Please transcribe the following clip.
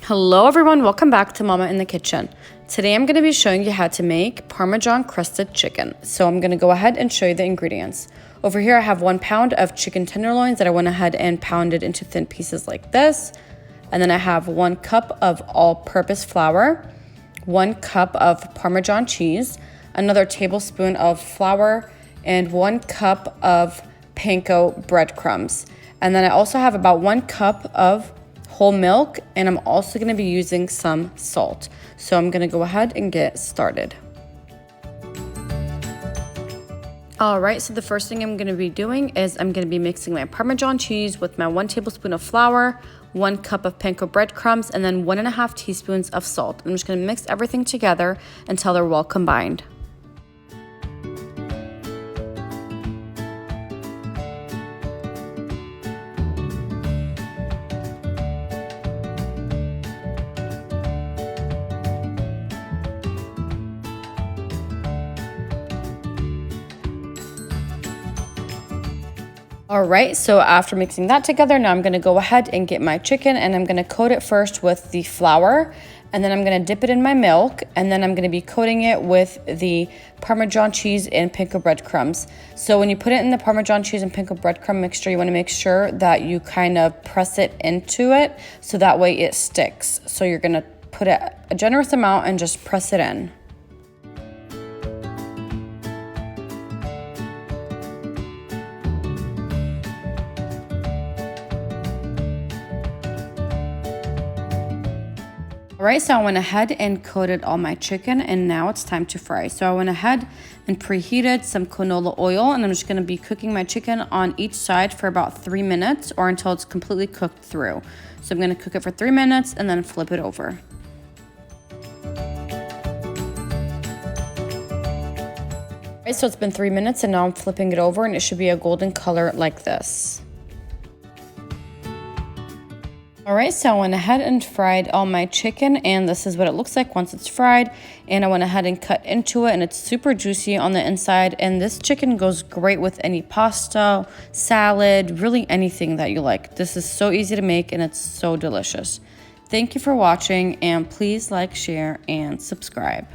Hello everyone, welcome back to Mama in the Kitchen. Today I'm going to be showing you how to make Parmesan Crusted chicken. So I'm going to go ahead and show you the ingredients. Over here I have 1 pound of chicken tenderloins that I went ahead and pounded into thin pieces like this. And then I have 1 cup of all-purpose flour, 1 cup of Parmesan cheese, another tablespoon of flour, and 1 cup of panko breadcrumbs. And then I also have about 1 cup of whole milk, and I'm also going to be using some salt. So I'm going to go ahead and get started. Alright, so the first thing I'm going to be doing is I'm going to be mixing my Parmesan cheese with my 1 tablespoon of flour, 1 cup of panko breadcrumbs, and then 1.5 teaspoons of salt. I'm just going to mix everything together until they're well combined. Alright, so after mixing that together, now I'm going to go ahead and get my chicken, and I'm going to coat it first with the flour, and then I'm going to dip it in my milk, and then I'm going to be coating it with the Parmesan cheese and panko breadcrumbs. So when you put it in the Parmesan cheese and panko breadcrumb mixture, you want to make sure that you kind of press it into it so that way it sticks. So you're going to put a generous amount and just press it in. Alright, so I went ahead and coated all my chicken, and now it's time to fry. So I went ahead and preheated some canola oil, and I'm just going to be cooking my chicken on each side for about 3 minutes or until it's completely cooked through. So I'm going to cook it for 3 minutes and then flip it over. Alright, so it's been 3 minutes and now I'm flipping it over, and it should be a golden color like this. Alright, so I went ahead and fried all my chicken, and this is what it looks like once it's fried. And I went ahead and cut into it, and it's super juicy on the inside. And this chicken goes great with any pasta, salad, really anything that you like. This is so easy to make, and it's so delicious. Thank you for watching, and please like, share, and subscribe.